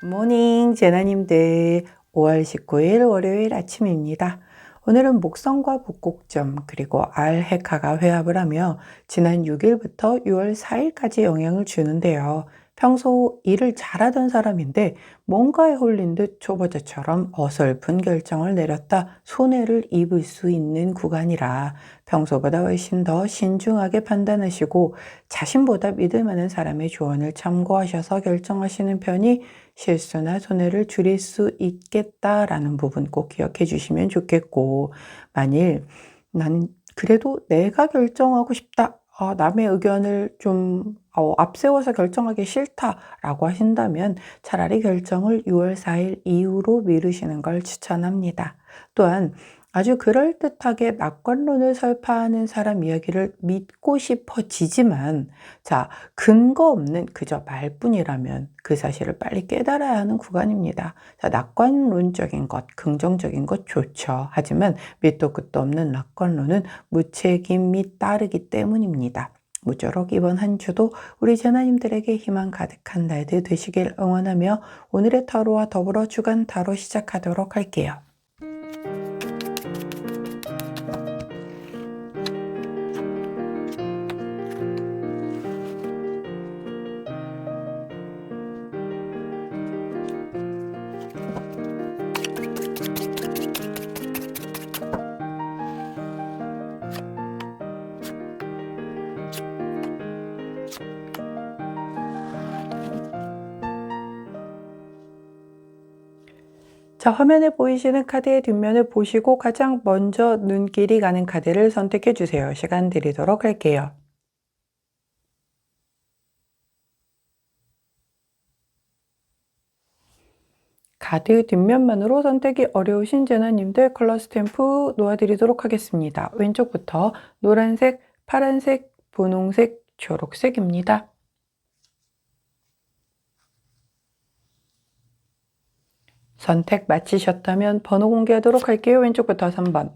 굿모닝 제나님들, 5월 19일 월요일 아침입니다. 오늘은 목성과 북곡점 그리고 알헤카가 회합을 하며 지난 6일부터 6월 4일까지 영향을 주는데요. 평소 일을 잘하던 사람인데 뭔가에 홀린 듯 초보자처럼 어설픈 결정을 내렸다 손해를 입을 수 있는 구간이라 평소보다 훨씬 더 신중하게 판단하시고 자신보다 믿을 만한 사람의 조언을 참고하셔서 결정하시는 편이 실수나 손해를 줄일 수 있겠다라는 부분 꼭 기억해 주시면 좋겠고, 만일 나는 그래도 내가 결정하고 싶다, 남의 의견을 좀 앞세워서 결정하기 싫다라고 하신다면 차라리 결정을 6월 4일 이후로 미루시는 걸 추천합니다. 또한 아주 그럴듯하게 낙관론을 설파하는 사람 이야기를 믿고 싶어지지만, 자, 근거 없는 그저 말뿐이라면 그 사실을 빨리 깨달아야 하는 구간입니다. 자, 낙관론적인 것, 긍정적인 것 좋죠. 하지만 밑도 끝도 없는 낙관론은 무책임이 따르기 때문입니다. 모쪼록 이번 한 주도 우리 제나님들에게 희망 가득한 날들 되시길 응원하며 오늘의 타로와 더불어 주간 타로 시작하도록 할게요. 자, 화면에 보이시는 카드의 뒷면을 보시고 가장 먼저 눈길이 가는 카드를 선택해 주세요. 시간 드리도록 할게요. 카드 뒷면만으로 선택이 어려우신 제나님들 컬러 스탬프 놓아드리도록 하겠습니다. 왼쪽부터 노란색, 파란색, 분홍색, 초록색입니다. 선택 마치셨다면 번호 공개하도록 할게요. 왼쪽부터 3번,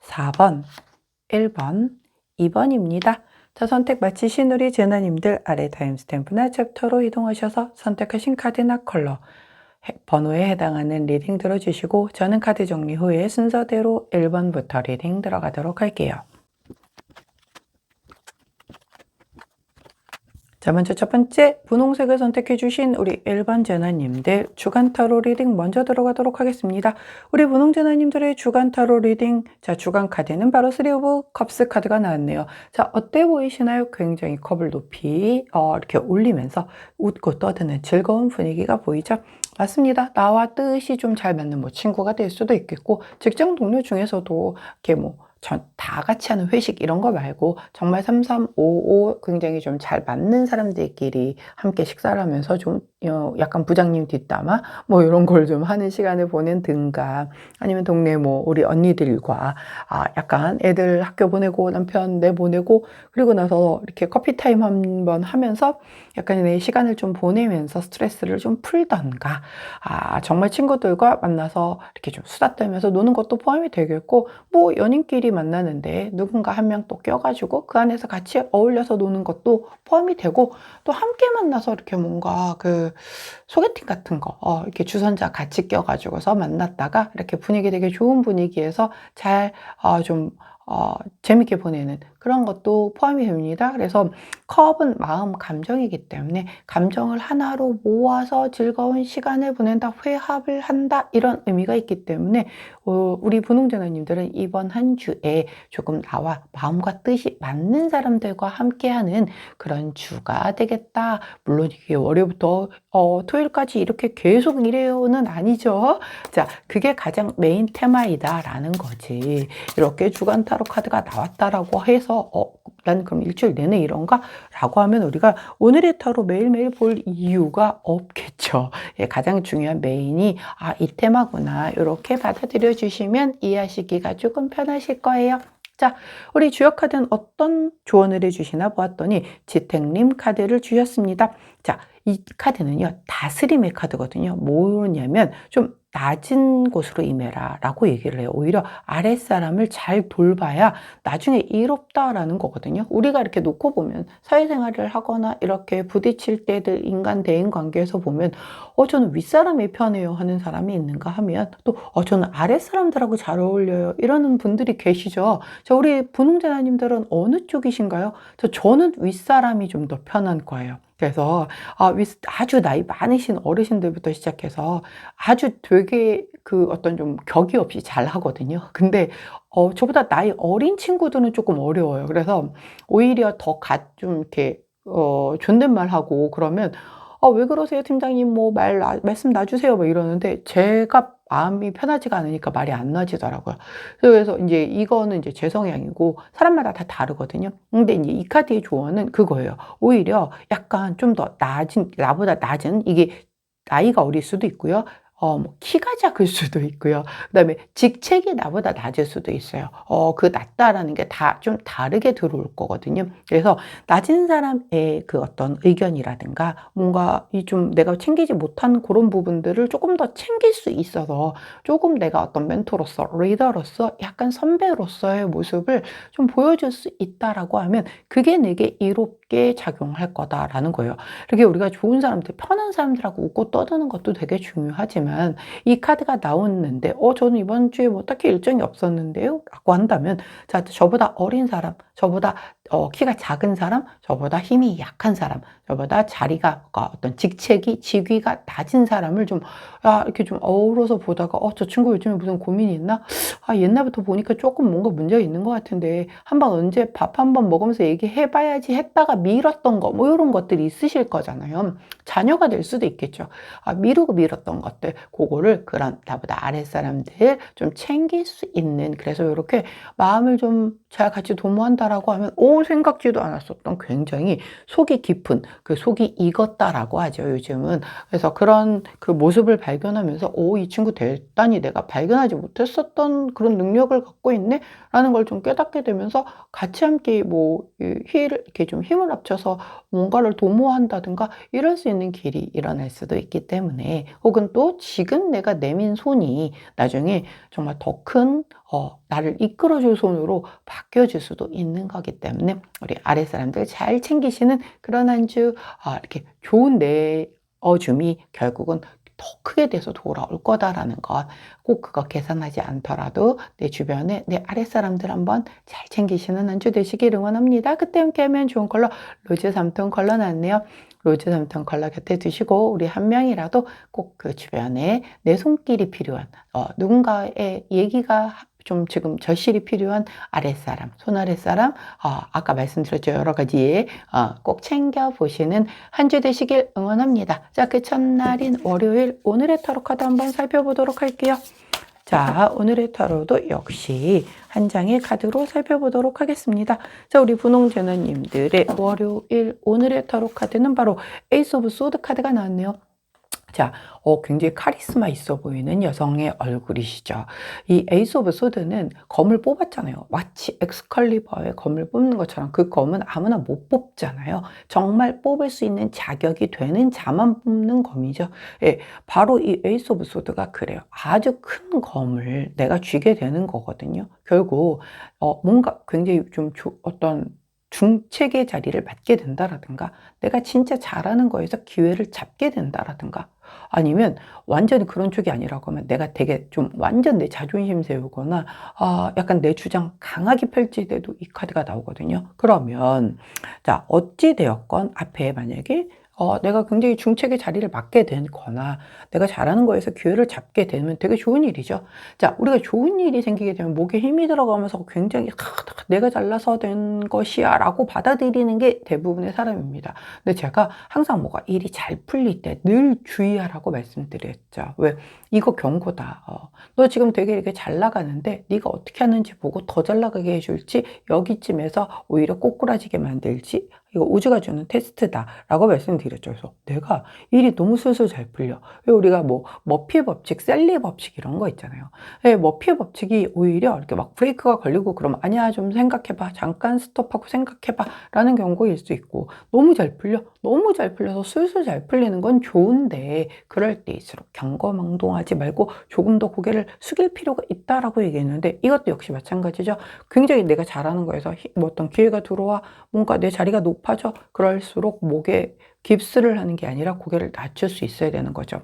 4번, 1번, 2번입니다. 자, 선택 마치신 우리 제나님들 아래 타임스탬프나 챕터로 이동하셔서 선택하신 카드나 컬러, 번호에 해당하는 리딩 들어주시고 저는 카드 정리 후에 순서대로 1번부터 리딩 들어가도록 할게요. 자, 먼저 첫 번째 분홍색을 선택해 주신 우리 1번 제나님들 주간 타로 리딩 먼저 들어가도록 하겠습니다. 우리 분홍 제나님들의 주간 타로 리딩, 자, 주간 카드는 바로 3 오브 컵스 카드가 나왔네요. 자, 어때 보이시나요? 굉장히 컵을 높이 이렇게 올리면서 웃고 떠드는 즐거운 분위기가 보이죠? 맞습니다. 나와 뜻이 좀 잘 맞는 친구가 될 수도 있겠고, 직장 동료 중에서도 이렇게 다 같이 하는 회식 이런 거 말고 정말 3355 굉장히 좀 잘 맞는 사람들끼리 함께 식사를 하면서 좀 약간 부장님 뒷담화 이런 걸 좀 하는 시간을 보낸든가, 아니면 동네 우리 언니들과 약간 애들 학교 보내고 남편 내보내고 그리고 나서 이렇게 커피 타임 한번 하면서 약간의 시간을 좀 보내면서 스트레스를 좀 풀던가, 정말 친구들과 만나서 이렇게 좀 수다 떨면서 노는 것도 포함이 되겠고, 연인끼리 만나는데 누군가 한 명 또 껴가지고 그 안에서 같이 어울려서 노는 것도 포함이 되고, 또 함께 만나서 이렇게 뭔가 그 소개팅 같은 거 이렇게 주선자 같이 껴가지고서 만났다가 이렇게 분위기 되게 좋은 분위기에서 잘 좀 재밌게 보내는 그런 것도 포함이 됩니다. 그래서 컵은 마음, 감정이기 때문에 감정을 하나로 모아서 즐거운 시간을 보낸다, 회합을 한다, 이런 의미가 있기 때문에 우리 분홍제나님들은 이번 한 주에 조금 나와 마음과 뜻이 맞는 사람들과 함께하는 그런 주가 되겠다. 물론 이게 월요일부터 토요일까지 이렇게 계속 이래요는 아니죠. 자, 그게 가장 메인 테마이다라는 거지. 이렇게 주간 타로 카드가 나왔다라고 해서 난 그럼 일주일 내내 이런가? 라고 하면 우리가 오늘의 타로 매일매일 볼 이유가 없겠죠. 예, 가장 중요한 메인이 이 테마구나, 이렇게 받아들여 주시면 이해하시기가 조금 편하실 거예요. 자, 우리 주역 카드는 어떤 조언을 해주시나 보았더니 지택님 카드를 주셨습니다. 자, 이 카드는요, 다스림의 카드거든요. 뭐냐면 좀 낮은 곳으로 임해라 라고 얘기를 해요. 오히려 아랫사람을 잘 돌봐야 나중에 이롭다라는 거거든요. 우리가 이렇게 놓고 보면 사회생활을 하거나 이렇게 부딪힐 때들 인간 대인 관계에서 보면 저는 윗사람이 편해요 하는 사람이 있는가 하면 또 저는 아랫사람들하고 잘 어울려요 이러는 분들이 계시죠. 자, 우리 분홍자님들은 어느 쪽이신가요? 저는 윗사람이 좀 더 편한 거예요. 그래서 아주 나이 많으신 어르신들부터 시작해서 아주 되게 그 어떤 좀 격이 없이 잘 하거든요. 근데 저보다 나이 어린 친구들은 조금 어려워요. 그래서 오히려 더 좀 이렇게 존댓말하고 그러면 왜 그러세요 팀장님 뭐 말씀 놔주세요 뭐 이러는데 제가 마음이 편하지가 않으니까 말이 안 나지더라고요. 그래서 이제 이거는 이제 제 성향이고 사람마다 다 다르거든요. 근데 이제 이 카드의 조언은 그거예요. 오히려 약간 좀 더 나보다 낮은 이게 나이가 어릴 수도 있고요. 뭐 키가 작을 수도 있고요. 그다음에 직책이 나보다 낮을 수도 있어요. 그 낮다라는 게 다 좀 다르게 들어올 거거든요. 그래서 낮은 사람의 그 어떤 의견이라든가 뭔가 이 좀 내가 챙기지 못한 그런 부분들을 조금 더 챙길 수 있어서 조금 내가 어떤 멘토로서 리더로서 약간 선배로서의 모습을 좀 보여줄 수 있다라고 하면 그게 내게 이롭게 작용할 거다라는 거예요. 이렇게 우리가 좋은 사람들, 편한 사람들하고 웃고 떠드는 것도 되게 중요하지만 이 카드가 나왔는데 저는 이번 주에 뭐 딱히 일정이 없었는데요 라고 한다면 자, 저보다 어린 사람, 저보다 키가 작은 사람, 저보다 힘이 약한 사람, 저보다 어떤 직위가 낮은 사람을 좀 이렇게 좀 어우러서 보다가 저 친구 요즘에 무슨 고민이 있나? 옛날부터 보니까 조금 뭔가 문제가 있는 것 같은데 한번 언제 밥 한번 먹으면서 얘기해봐야지 했다가 미뤘던 거 뭐 이런 것들이 있으실 거잖아요. 자녀가 될 수도 있겠죠. 미루고 미뤘던 것들 그거를 그런 나보다 아랫사람들 좀 챙길 수 있는 그래서 이렇게 마음을 좀 잘 같이 도모한다라고 하면 생각지도 않았었던 굉장히 속이 깊은 그 속이 익었다라고 하죠 요즘은. 그래서 그런 그 모습을 발견하면서 이 친구 대단히 내가 발견하지 못했었던 그런 능력을 갖고 있네 라는 걸 좀 깨닫게 되면서 같이 함께 이렇게 좀 힘을 합쳐서 뭔가를 도모한다든가 이럴 수 있는 길이 일어날 수도 있기 때문에 혹은 또 지금 내가 내민 손이 나중에 정말 더 큰 나를 이끌어줄 손으로 바뀌어질 수도 있는 거기 때문에 우리 아랫사람들 잘 챙기시는 그런 한 주 이렇게 좋은 내어줌이 결국은 더 크게 돼서 돌아올 거다라는 것 꼭 그거 계산하지 않더라도 내 주변에 내 아랫사람들 한번 잘 챙기시는 한 주 되시길 응원합니다. 그때 함께하면 좋은 컬러 로즈 3톤 컬러 나왔네요. 로즈 3톤 컬러 곁에 두시고 우리 한 명이라도 꼭 그 주변에 내 손길이 필요한 누군가의 얘기가 좀 지금 절실히 필요한 아랫사람, 손아랫사람, 아까 말씀드렸죠. 여러 가지 꼭 챙겨보시는 한 주 되시길 응원합니다. 자, 그 첫날인 월요일 오늘의 타로 카드 한번 살펴보도록 할게요. 자, 오늘의 타로도 역시 한 장의 카드로 살펴보도록 하겠습니다. 자, 우리 분홍제너님들의 월요일 오늘의 타로 카드는 바로 에이스 오브 소드 카드가 나왔네요. 자, 굉장히 카리스마 있어 보이는 여성의 얼굴이시죠. 이 에이스 오브 소드는 검을 뽑았잖아요. 마치 엑스칼리버의 검을 뽑는 것처럼 그 검은 아무나 못 뽑잖아요. 정말 뽑을 수 있는 자격이 되는 자만 뽑는 검이죠. 예, 바로 이 에이스 오브 소드가 그래요. 아주 큰 검을 내가 쥐게 되는 거거든요. 결국 뭔가 굉장히 좀 어떤 중책의 자리를 맡게 된다라든가 내가 진짜 잘하는 거에서 기회를 잡게 된다라든가 아니면 완전히 그런 쪽이 아니라고 하면 내가 되게 좀 완전 내 자존심 세우거나 약간 내 주장 강하게 펼칠 때도 이 카드가 나오거든요. 그러면 자 어찌 되었건 앞에 만약에 내가 굉장히 중책의 자리를 맡게 되거나 내가 잘하는 거에서 기회를 잡게 되면 되게 좋은 일이죠. 자, 우리가 좋은 일이 생기게 되면 목에 힘이 들어가면서 굉장히 내가 잘나서 된 것이야 라고 받아들이는 게 대부분의 사람입니다. 근데 제가 항상 뭐가 일이 잘 풀릴 때 늘 주의하라고 말씀드렸죠. 왜? 이거 경고다. 너 지금 되게 이렇게 잘 나가는데 네가 어떻게 하는지 보고 더 잘 나가게 해줄지 여기쯤에서 오히려 꼬꾸라지게 만들지 이거 우주가 주는 테스트다라고 말씀드렸죠. 그래서 내가 일이 너무 술술 잘 풀려. 왜 우리가 뭐 머피 법칙, 셀리 법칙 이런 거 있잖아요. 예, 머피 법칙이 오히려 이렇게 막 브레이크가 걸리고 그러면 아니야 좀 생각해봐. 잠깐 스톱하고 생각해봐. 라는 경고일 수 있고 너무 잘 풀려. 너무 잘 풀려서 술술 잘 풀리는 건 좋은데 그럴 때일수록 경거망동하지 말고 조금 더 고개를 숙일 필요가 있다라고 얘기했는데 이것도 역시 마찬가지죠. 굉장히 내가 잘하는 거에서 뭐 어떤 기회가 들어와 뭔가 내 자리가 높아져 그럴수록 목에 깁스를 하는 게 아니라 고개를 낮출 수 있어야 되는 거죠.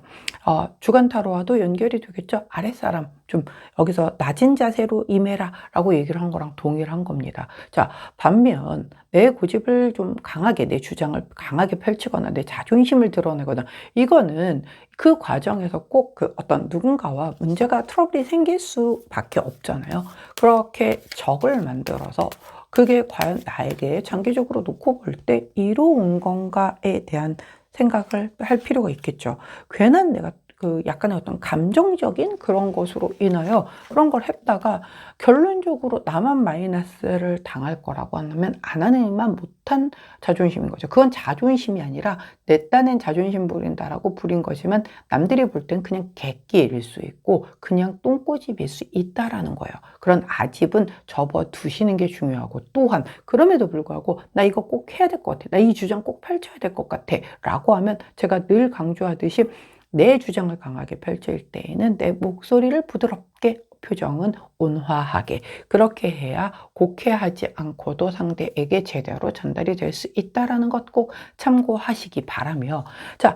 주간 타로와도 연결이 되겠죠. 아랫사람 좀 여기서 낮은 자세로 임해라 라고 얘기를 한 거랑 동일한 겁니다. 자, 반면 내 고집을 좀 강하게 내 주장을 강하게 펼치거나 내 자존심을 드러내거나 이거는 그 과정에서 꼭 그 어떤 누군가와 문제가 트러블이 생길 수밖에 없잖아요. 그렇게 적을 만들어서 그게 과연 나에게 장기적으로 놓고 볼 때 이로운 건가에 대한 생각을 할 필요가 있겠죠. 괜한 내가 그 약간의 어떤 감정적인 그런 것으로 인하여 그런 걸 했다가 결론적으로 나만 마이너스를 당할 거라고 하면 안 하는 일만 못한 자존심인 거죠. 그건 자존심이 아니라 내 딴엔 자존심 부린다라고 부린 거지만 남들이 볼 땐 그냥 객기일 수 있고 그냥 똥꼬집일 수 있다라는 거예요. 그런 아집은 접어두시는 게 중요하고 또한 그럼에도 불구하고 나 이거 꼭 해야 될 것 같아. 나 이 주장 꼭 펼쳐야 될 것 같아. 라고 하면 제가 늘 강조하듯이 내 주장을 강하게 펼칠 때에는 내 목소리를 부드럽게 표정은 온화하게 그렇게 해야 곡해하지 않고도 상대에게 제대로 전달이 될 수 있다는 것 꼭 참고하시기 바라며 자,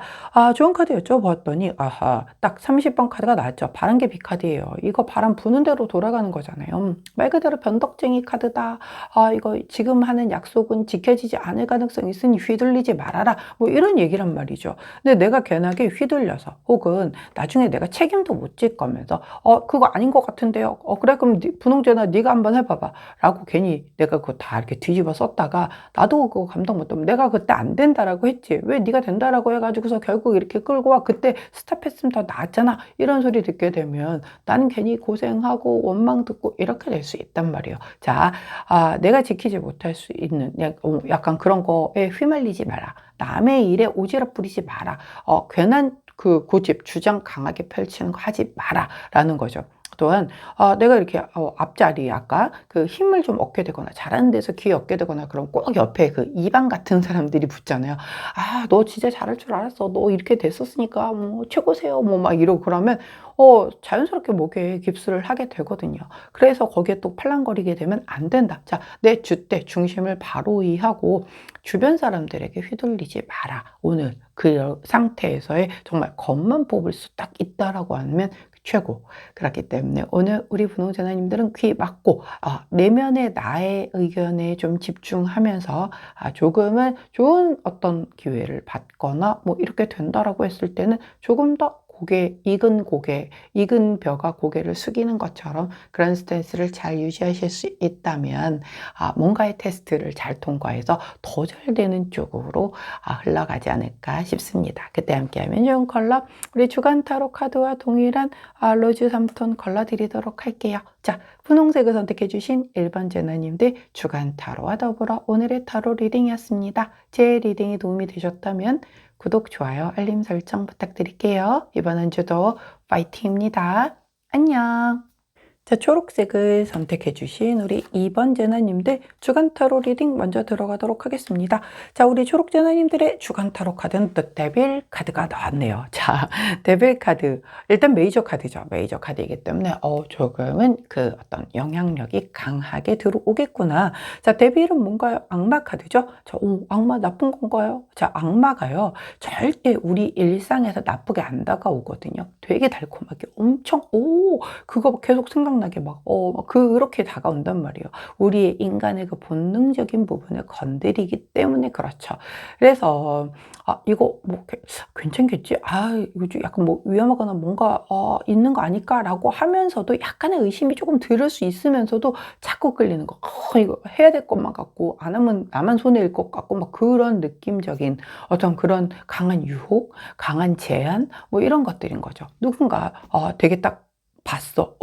좋은 카드 여쭤봤더니 아하 딱 30번 카드가 나왔죠. 바람개비 카드예요. 이거 바람 부는 대로 돌아가는 거잖아요. 말 그대로 변덕쟁이 카드다. 이거 지금 하는 약속은 지켜지지 않을 가능성이 있으니 휘둘리지 말아라. 뭐 이런 얘기란 말이죠. 근데 내가 괜하게 휘둘려서 혹은 나중에 내가 책임도 못 질 거면서 그거 아닌 것 같은데요. 그래 그럼 분홍재나 네가 한번 해봐봐 라고 괜히 내가 그거 다 이렇게 뒤집어 썼다가 나도 그거 감당 못하면 내가 그때 안 된다라고 했지 왜 네가 된다라고 해가지고서 결국 이렇게 끌고 와 그때 스탑했으면 더 나았잖아 이런 소리 듣게 되면 나는 괜히 고생하고 원망 듣고 이렇게 될 수 있단 말이에요. 자, 내가 지키지 못할 수 있는 약간 그런 거에 휘말리지 마라. 남의 일에 오지랖 부리지 마라. 괜한 그 고집, 주장 강하게 펼치는 거 하지 마라 라는 거죠. 또한 내가 이렇게 앞자리 아까 그 힘을 좀 얻게 되거나 잘하는 데서 기회 얻게 되거나 그럼 꼭 옆에 그 이방 같은 사람들이 붙잖아요. 너 진짜 잘할 줄 알았어. 너 이렇게 됐었으니까 뭐 최고세요. 뭐 막 이러고 그러면 자연스럽게 목에 깁스를 하게 되거든요. 그래서 거기에 또 팔랑거리게 되면 안 된다. 자, 내 주대 중심을 바로 이하고 주변 사람들에게 휘둘리지 마라. 오늘 그 상태에서의 정말 겉만 뽑을 수 딱 있다라고 하면 최고. 그렇기 때문에 오늘 우리 분홍재나님들은 귀 막고 내면의 나의 의견에 좀 집중하면서 조금은 좋은 어떤 기회를 받거나 뭐 이렇게 된다라고 했을 때는 조금 더 익은 벼가 고개를 숙이는 것처럼 그런 스탠스를 잘 유지하실 수 있다면 뭔가의 테스트를 잘 통과해서 더 잘 되는 쪽으로 흘러가지 않을까 싶습니다. 그때 함께하면 좋은 컬러 우리 주간 타로 카드와 동일한 로즈 3톤 컬러 드리도록 할게요. 자, 분홍색을 선택해 주신 1번 제나님들 주간 타로와 더불어 오늘의 타로 리딩이었습니다. 제 리딩이 도움이 되셨다면 구독, 좋아요, 알림 설정 부탁드릴게요. 이번 한 주도 파이팅입니다. 안녕. 자, 초록색을 선택해 주신 우리 2번 제나님들 주간 타로 리딩 먼저 들어가도록 하겠습니다. 자, 우리 초록 제나님들의 주간 타로 카드는 The 데빌 카드가 나왔네요. 자, 데빌 카드. 일단 메이저 카드죠. 메이저 카드이기 때문에 조금은 그 어떤 영향력이 강하게 들어오겠구나. 자, 데빌은 뭔가요? 악마 카드죠. 자, 악마 나쁜 건가요? 자, 악마가요. 절대 우리 일상에서 나쁘게 안 다가오거든요. 되게 달콤하게 엄청 그거 계속 생각나게 그렇게 다가온단 말이에요. 우리의 인간의 그 본능적인 부분을 건드리기 때문에 그렇죠. 그래서 이거 뭐 괜찮겠지? 이거 좀 약간 뭐 위험하거나 뭔가 있는 거 아닐까라고 하면서도 약간의 의심이 조금 들을 수 있으면서도 자꾸 끌리는 거. 이거 해야 될 것만 같고 안 하면 나만 손해일 것 같고 막 그런 느낌적인 어떤 그런 강한 유혹, 강한 제한 뭐 이런 것들인 거죠. 누군가 되게 딱 봤어.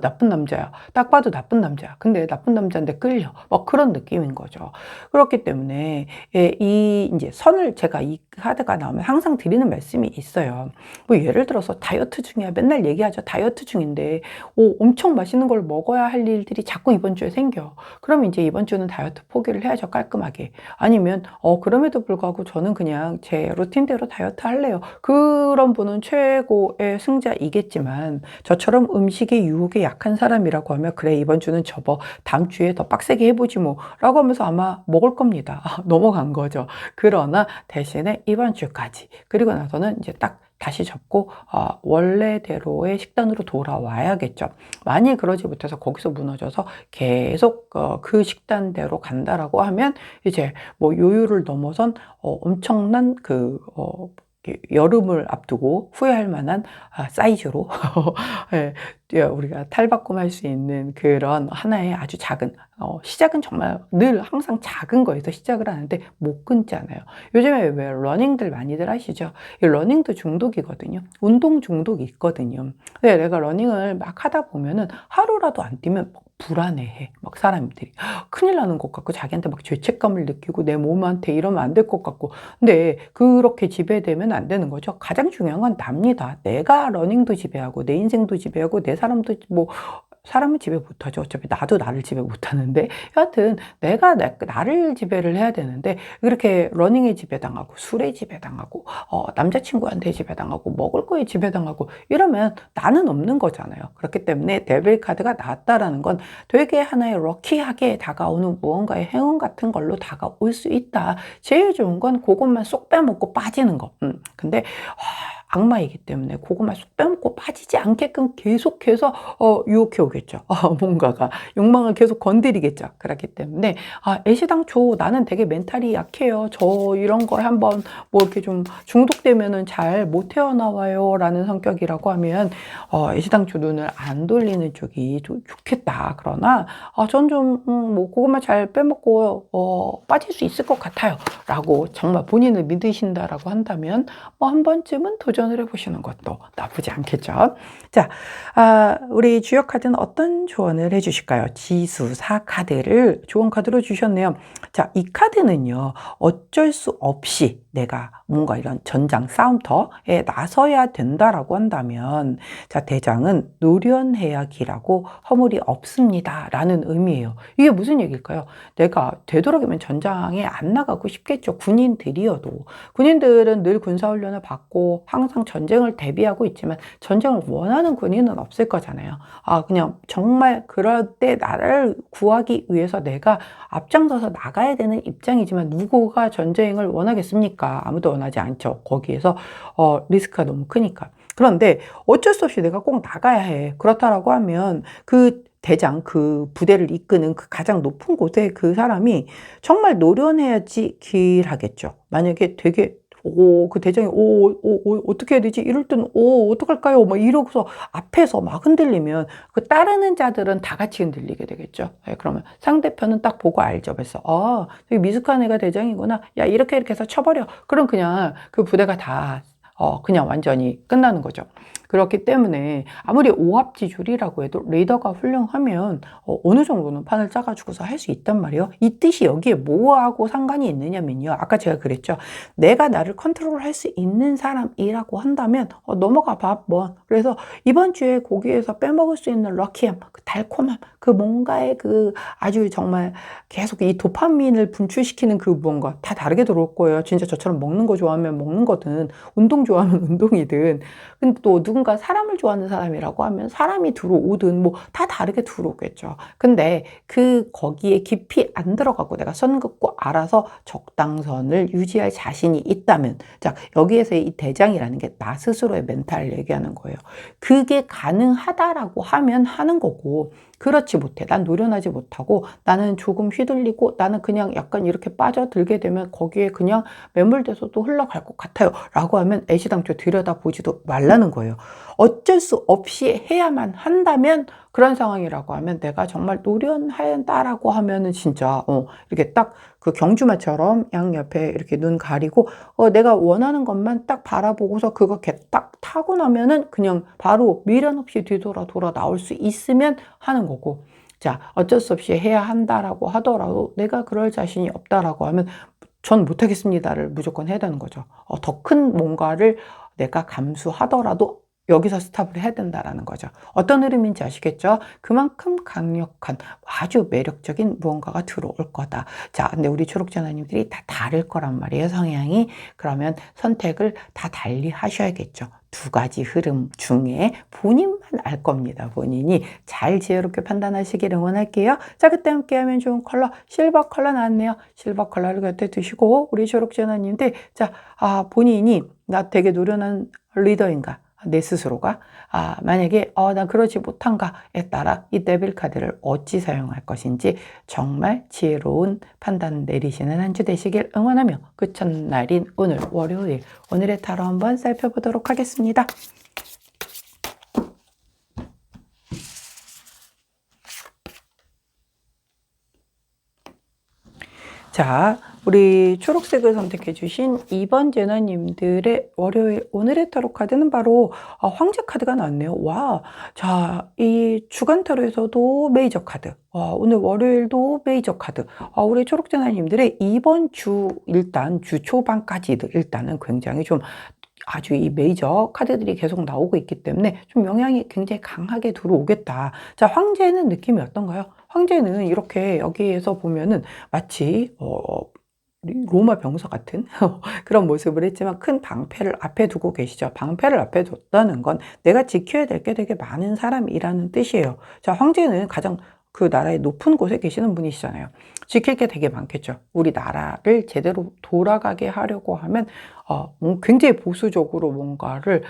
나쁜 남자야. 딱 봐도 나쁜 남자야. 근데 나쁜 남자인데 끌려. 막 그런 느낌인 거죠. 그렇기 때문에 이 이제 선을 제가 이 카드가 나오면 항상 드리는 말씀이 있어요. 뭐 예를 들어서 다이어트 중이야. 맨날 얘기하죠. 다이어트 중인데 엄청 맛있는 걸 먹어야 할 일들이 자꾸 이번 주에 생겨. 그럼 이제 이번 주는 다이어트 포기를 해야죠. 깔끔하게. 아니면 그럼에도 불구하고 저는 그냥 제 루틴대로 다이어트 할래요. 그런 분은 최고의 승자이겠지만 저처럼 음식의 유혹에 약한 사람이라고 하면 그래 이번 주는 접어 다음 주에 더 빡세게 해보지 뭐 라고 하면서 아마 먹을 겁니다. 넘어간 거죠. 그러나 대신에 이번 주까지 그리고 나서는 이제 딱 다시 접고 원래대로의 식단으로 돌아와야겠죠. 만일 그러지 못해서 거기서 무너져서 계속 그 식단대로 간다라고 하면 이제 뭐 요요를 넘어선 엄청난 여름을 앞두고 후회할 만한 사이즈로 우리가 탈바꿈할 수 있는 그런 하나의 아주 작은 시작은 정말 늘 항상 작은 거에서 시작을 하는데 못 끊잖아요. 요즘에 왜 러닝들 많이들 하시죠? 이 러닝도 중독이거든요. 운동 중독이 있거든요. 근데 내가 러닝을 막 하다 보면은 하루라도 안 뛰면 불안해해. 막 사람들이 큰일 나는 것 같고 자기한테 막 죄책감을 느끼고 내 몸한테 이러면 안 될 것 같고 근데 그렇게 지배되면 안 되는 거죠. 가장 중요한 건 납니다. 내가 러닝도 지배하고 내 인생도 지배하고 내 사람도 뭐 사람은 지배 못하죠. 어차피 나도 나를 지배 못하는데 여하튼 내가 나를 지배를 해야 되는데 그렇게 러닝에 지배당하고 술에 지배당하고 남자친구한테 지배당하고 먹을 거에 지배당하고 이러면 나는 없는 거잖아요. 그렇기 때문에 데빌 카드가 나왔다라는 건 되게 하나의 럭키하게 다가오는 무언가의 행운 같은 걸로 다가올 수 있다. 제일 좋은 건 그것만 쏙 빼먹고 빠지는 거. 근데 악마이기 때문에 그것만 쏙 빼먹고 빠지지 않게끔 계속해서 유혹해 오겠죠. 뭔가가 욕망을 계속 건드리겠죠. 그렇기 때문에 애시당초 나는 되게 멘탈이 약해요. 저 이런 거에 한번 뭐 이렇게 좀 중독되면은 잘 못 태어나와요 라는 성격이라고 하면 애시당초 눈을 안 돌리는 쪽이 좋겠다. 그러나 전 좀 뭐 그것만 잘 빼먹고 빠질 수 있을 것 같아요 라고 정말 본인을 믿으신다라고 한다면 뭐 한 번쯤은 도전을 해보시는 것도 나쁘지 않겠죠. 자, 우리 주역 카드는 어떤 조언을 해주실까요? 지수사 카드를 조언 카드로 주셨네요. 자, 이 카드는요, 어쩔 수 없이 내가 뭔가 이런 전장 싸움터에 나서야 된다라고 한다면, 자, 대장은 노련해야 기라고 허물이 없습니다. 라는 의미예요. 이게 무슨 얘기일까요? 내가 되도록이면 전장에 안 나가고 싶겠죠. 군인들이어도. 군인들은 늘 군사훈련을 받고 항상 전쟁을 대비하고 있지만 전쟁을 원하는 군인은 없을 거잖아요. 그냥 정말 그럴 때 나라를 구하기 위해서 내가 앞장서서 나가야 되는 입장이지만 누구가 전쟁을 원하겠습니까? 아무도 원하지 않죠. 거기에서 리스크가 너무 크니까. 그런데 어쩔 수 없이 내가 꼭 나가야 해. 그렇다라고 하면 그 대장, 그 부대를 이끄는 그 가장 높은 곳에 그 사람이 정말 노련해야지 길하겠죠. 만약에 되게 그 대장이 어떻게 해야 되지? 이럴 때는 어떡할까요? 막 이러고서 앞에서 막 흔들리면 그 따르는 자들은 다 같이 흔들리게 되겠죠. 그러면 상대편은 딱 보고 알죠. 그래서 되게 미숙한 애가 대장이구나. 야, 이렇게 해서 쳐버려. 그럼 그냥 그 부대가 다 그냥 완전히 끝나는 거죠. 그렇기 때문에 아무리 오합지졸이라고 해도 리더가 훌륭하면 어느 정도는 판을 짜가지고서 할 수 있단 말이에요. 이 뜻이 여기에 뭐하고 상관이 있느냐면요. 아까 제가 그랬죠. 내가 나를 컨트롤할 수 있는 사람이라고 한다면 넘어가 봐 한번. 그래서 이번 주에 거기에서 빼먹을 수 있는 럭키함, 그 달콤함, 그 뭔가의 그 아주 정말 계속 이 도파민을 분출시키는 그 무언가 다 다르게 들어올 거예요. 진짜 저처럼 먹는 거 좋아하면 먹는 거든 운동 좋아하면 운동이든 근데 또 누군가 사람을 좋아하는 사람이라고 하면 사람이 들어오든 뭐 다 다르게 들어오겠죠. 근데 거기에 깊이 안 들어가고 내가 선 긋고 알아서 적당선을 유지할 자신이 있다면 자 여기에서 이 대장이라는 게 나 스스로의 멘탈을 얘기하는 거예요. 그게 가능하다라고 하면 하는 거고 그렇지 못해. 난 노련하지 못하고 나는 조금 휘둘리고 나는 그냥 약간 이렇게 빠져들게 되면 거기에 그냥 매몰돼서 또 흘러갈 것 같아요. 라고 하면 애시당초 들여다보지도 말라는 거예요. 어쩔 수 없이 해야만 한다면 그런 상황이라고 하면 내가 정말 노련하다라고 하면은 진짜 이렇게 딱 그 경주마처럼 양옆에 이렇게 눈 가리고 내가 원하는 것만 딱 바라보고서 그거 이렇게 딱 타고 나면은 그냥 바로 미련 없이 돌아 나올 수 있으면 하는 거고, 자, 어쩔 수 없이 해야 한다라고 하더라도 내가 그럴 자신이 없다라고 하면 전 못하겠습니다를 무조건 해야 되는 거죠. 더 큰 뭔가를 내가 감수하더라도 여기서 스탑을 해야 된다라는 거죠. 어떤 흐름인지 아시겠죠? 그만큼 강력한 아주 매력적인 무언가가 들어올 거다. 자, 근데 우리 초록자나님들이 다 다를 거란 말이에요, 성향이. 그러면 선택을 다 달리 하셔야겠죠. 두 가지 흐름 중에 본인만 알 겁니다. 본인이 잘 지혜롭게 판단하시길 응원할게요. 자, 그때 함께하면 좋은 컬러 실버 컬러 나왔네요. 실버 컬러를 곁에 두시고 우리 초록자나님들, 자, 본인이 나 되게 노련한 리더인가? 내 스스로가 만약에 난 그러지 못한가에 따라 이 데빌 카드를 어찌 사용할 것인지 정말 지혜로운 판단 내리시는 한 주 되시길 응원하며 그 첫날인 오늘 월요일, 오늘의 타로 한번 살펴보도록 하겠습니다. 자, 우리 초록색을 선택해 주신 2번 제너님들의 월요일 오늘의 타로 카드는 바로 황제 카드가 나왔네요. 와, 자, 이 주간 타로에서도 메이저 카드, 오늘 월요일도 메이저 카드. 우리 초록 제너님들의 이번 주 일단 주 초반까지도 일단은 굉장히 좀 아주 이 메이저 카드들이 계속 나오고 있기 때문에 좀 영향이 굉장히 강하게 들어오겠다. 자, 황제는 느낌이 어떤가요? 황제는 이렇게 여기에서 보면은 마치 로마 병사 같은 그런 모습을 했지만 큰 방패를 앞에 두고 계시죠. 방패를 앞에 뒀다는 건 내가 지켜야 될 게 되게 많은 사람이라는 뜻이에요. 자, 황제는 가장 그 나라의 높은 곳에 계시는 분이시잖아요. 지킬 게 되게 많겠죠. 우리 나라를 제대로 돌아가게 하려고 하면 굉장히 보수적으로 뭔가를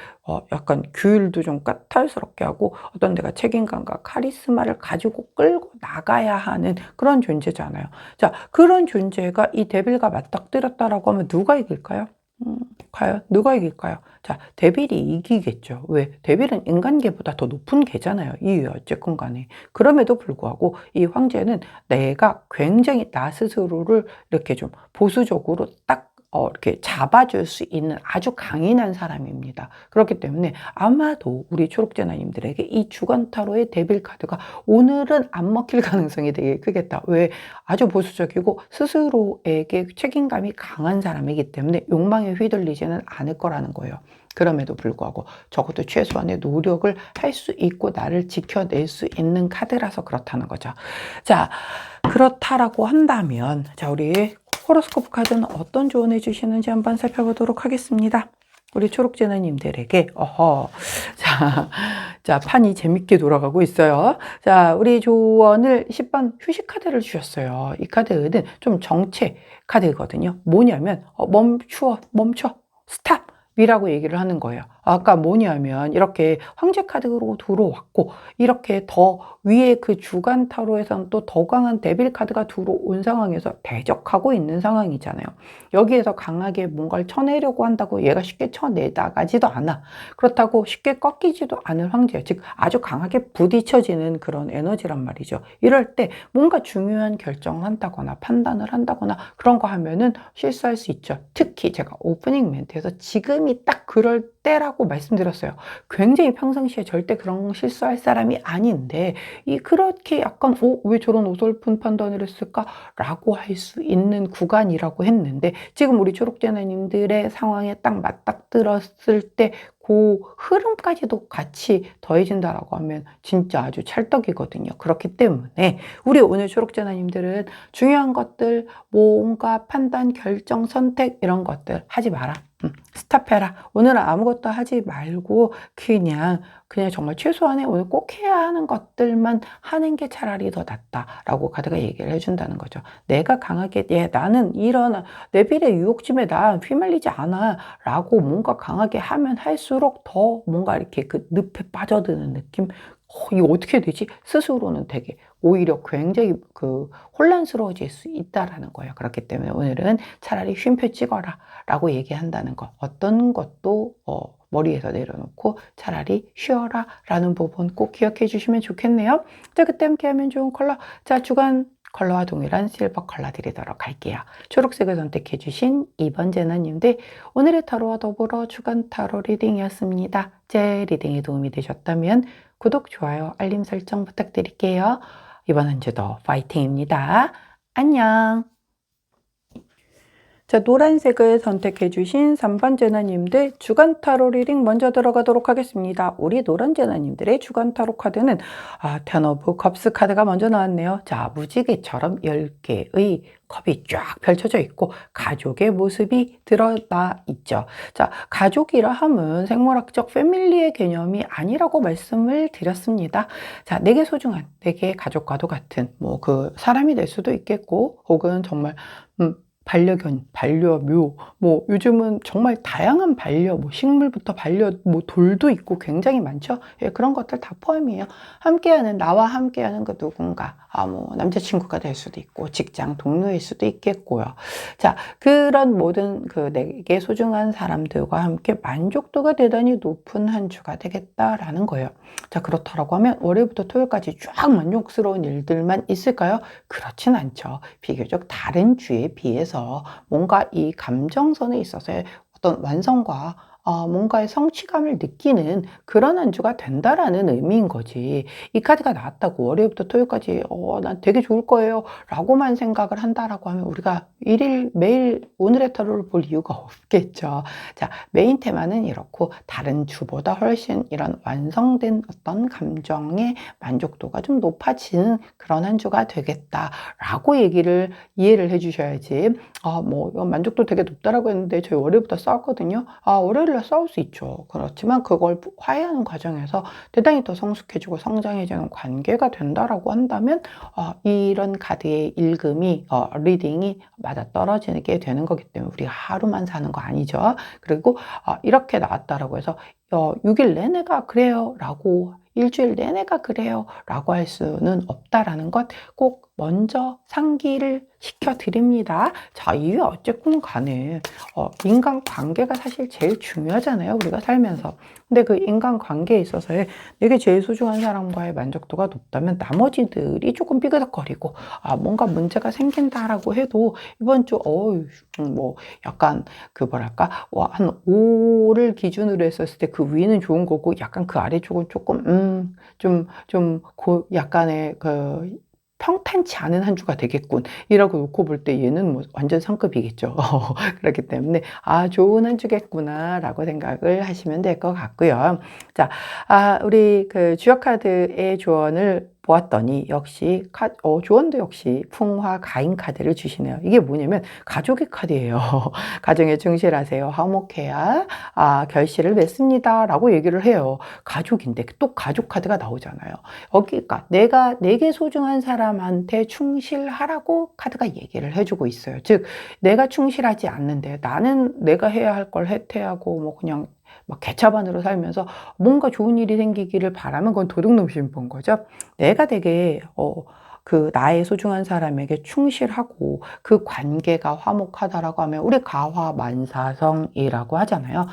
약간 규율도 좀 까탈스럽게 하고 어떤 데가 책임감과 카리스마를 가지고 끌고 나가야 하는 그런 존재잖아요. 자, 그런 존재가 이 데빌과 맞닥뜨렸다라고 하면 누가 이길까요? 과연 누가 이길까요? 자, 데빌이 이기겠죠. 왜? 데빌은 인간계보다 더 높은 개잖아요. 이유 어쨌건 간에. 그럼에도 불구하고 이 황제는 내가 굉장히 나 스스로를 이렇게 좀 보수적으로 딱 이렇게 잡아줄 수 있는 아주 강인한 사람입니다. 그렇기 때문에 아마도 우리 초록제나님들에게 이 주간 타로의 데빌 카드가 오늘은 안 먹힐 가능성이 되게 크겠다. 왜? 아주 보수적이고 스스로에게 책임감이 강한 사람이기 때문에 욕망에 휘둘리지는 않을 거라는 거예요. 그럼에도 불구하고 적어도 최소한의 노력을 할 수 있고 나를 지켜낼 수 있는 카드라서 그렇다는 거죠. 자, 그렇다라고 한다면 자, 우리 호로스코프 카드는 어떤 조언해 주시는지 한번 살펴보도록 하겠습니다. 우리 초록제너님들에게 자, 판이 재밌게 돌아가고 있어요. 자, 우리 조언을 10번 휴식 카드를 주셨어요. 이 카드는 좀 정체 카드거든요. 뭐냐면 멈춰, 스탑 이라고 얘기를 하는 거예요. 아까 뭐냐면 이렇게 황제 카드로 들어왔고 이렇게 더 위에 그 주간 타로에서는 또 더 강한 데빌 카드가 들어온 상황에서 대적하고 있는 상황이잖아요. 여기에서 강하게 뭔가를 쳐내려고 한다고 얘가 쉽게 쳐내다가지도 않아. 그렇다고 쉽게 꺾이지도 않은 황제, 즉 아주 강하게 부딪혀지는 그런 에너지란 말이죠. 이럴 때 뭔가 중요한 결정을 한다거나 판단을 한다거나 그런 거 하면은 실수할 수 있죠. 특히 제가 오프닝 멘트에서 지금이 딱 그럴 때라고 말씀드렸어요. 굉장히 평상시에 절대 그런 거 실수할 사람이 아닌데 그렇게 약간 왜 저런 어설픈 판단을 했을까? 라고 할 수 있는 구간이라고 했는데 지금 우리 초록제너님들의 상황에 딱 맞닥뜨렸을 때 그 흐름까지도 같이 더해진다라고 하면 진짜 아주 찰떡이거든요. 그렇기 때문에 우리 오늘 초록제너님들은 중요한 것들, 뭔가 판단, 결정, 선택 이런 것들 하지 마라. 스탑해라. 오늘은 아무것도 하지 말고 그냥 정말 최소한의 오늘 꼭 해야 하는 것들만 하는 게 차라리 더 낫다라고 카드가 얘기를 해준다는 거죠. 내가 강하게 나는 이런 내빌의 유혹심에 나 휘말리지 않아 라고 뭔가 강하게 하면 할수록 더 뭔가 이렇게 그 늪에 빠져드는 느낌, 이거 어떻게 되지? 스스로는 되게 오히려 굉장히 혼란스러워질 수 있다라는 거예요. 그렇기 때문에 오늘은 차라리 쉼표 찍어라 라고 얘기한다는 거. 어떤 것도 머리에서 내려놓고 차라리 쉬어라 라는 부분 꼭 기억해 주시면 좋겠네요. 자, 그때 함께 하면 좋은 컬러. 자, 주간 컬러와 동일한 실버 컬러 드리도록 할게요. 초록색을 선택해 주신 2번 제나님들, 오늘의 타로와 더불어 주간 타로 리딩이었습니다. 제 리딩에 도움이 되셨다면 구독, 좋아요, 알림 설정 부탁드릴게요. 이번 한 주도 파이팅입니다. 안녕. 자, 노란색을 선택해 주신 3번 제나님들, 주간 타로 리딩 먼저 들어가도록 하겠습니다. 우리 노란 제나님들의 주간 타로 카드는 텐 오브 컵스 카드가 먼저 나왔네요. 자, 무지개처럼 10개의 컵이 쫙 펼쳐져 있고 가족의 모습이 드러나 있죠. 자, 가족이라 함은 생물학적 패밀리의 개념이 아니라고 말씀을 드렸습니다. 자, 내게 소중한, 내게 가족과도 같은 그 사람이 될 수도 있겠고, 혹은 정말 반려견, 반려묘, 요즘은 정말 다양한 식물부터 돌도 있고 굉장히 많죠. 예, 그런 것들 다 포함이에요. 나와 함께하는 그 누군가, 남자친구가 될 수도 있고, 직장 동료일 수도 있겠고요. 자, 그런 모든 내게 소중한 사람들과 함께 만족도가 대단히 높은 한 주가 되겠다라는 거예요. 자, 그렇다라고 하면 월요일부터 토요일까지 쫙 만족스러운 일들만 있을까요? 그렇진 않죠. 비교적 다른 주에 비해서 뭔가 이 감정선에 있어서의 어떤 완성과 뭔가의 성취감을 느끼는 그런 한 주가 된다라는 의미인 거지. 이 카드가 나왔다고 월요일부터 토요일까지 난 되게 좋을 거예요 라고만 생각을 한다라고 하면 우리가 매일 오늘의 타로를 볼 이유가 없겠죠. 자, 메인 테마는 이렇고 다른 주보다 훨씬 이런 완성된 어떤 감정의 만족도가 좀 높아지는 그런 한 주가 되겠다라고 이해를 해주셔야지. 이건 만족도 되게 높다라고 했는데 저희 월요일부터 싸웠거든요. 월요일날 싸울 수 있죠. 그렇지만 그걸 화해하는 과정에서 대단히 더 성숙해지고 성장해지는 관계가 된다라고 한다면 이런 카드의 리딩이 맞아떨어지게 되는 거기 때문에 우리가 하루만 사는 거 아니죠. 그리고 이렇게 나왔다라고 해서 6일 내내가 그래요 라고, 일주일 내내가 그래요 라고 할 수는 없다라는 것 꼭 먼저 상기를 시켜드립니다. 자, 이게 어쨌든 간에 인간관계가 사실 제일 중요하잖아요, 우리가 살면서. 근데 그 인간관계에 있어서의 내게 제일 소중한 사람과의 만족도가 높다면 나머지들이 조금 삐그덕거리고 뭔가 문제가 생긴다라고 해도 이번 주 약간 한 5를 기준으로 했었을 때 그 위는 좋은 거고 약간 그 아래쪽은 조금 약간의 평탄치 않은 한 주가 되겠군 이라고 놓고 볼 때 얘는 완전 상급이겠죠. 그렇기 때문에 좋은 한 주겠구나 라고 생각을 하시면 될 것 같고요. 자, 우리 주역 카드의 조언을 보았더니 역시 조언도 역시 풍화 가인 카드를 주시네요. 이게 뭐냐면 가족의 카드예요. 가정에 충실하세요. 화목해야 결실을 맺습니다 라고 얘기를 해요. 가족인데 또 가족 카드가 나오잖아요. 여기가 내게 소중한 사람한테 충실하라고 카드가 얘기를 해주고 있어요. 즉 내가 충실하지 않는데 나는 내가 해야 할 걸 해태하고 그냥 개차반으로 살면서 뭔가 좋은 일이 생기기를 바라면 그건 도둑놈 신분 거죠. 내가 되게 나의 소중한 사람에게 충실하고 그 관계가 화목하다라고 하면 우리 가화만사성이라고 하잖아요.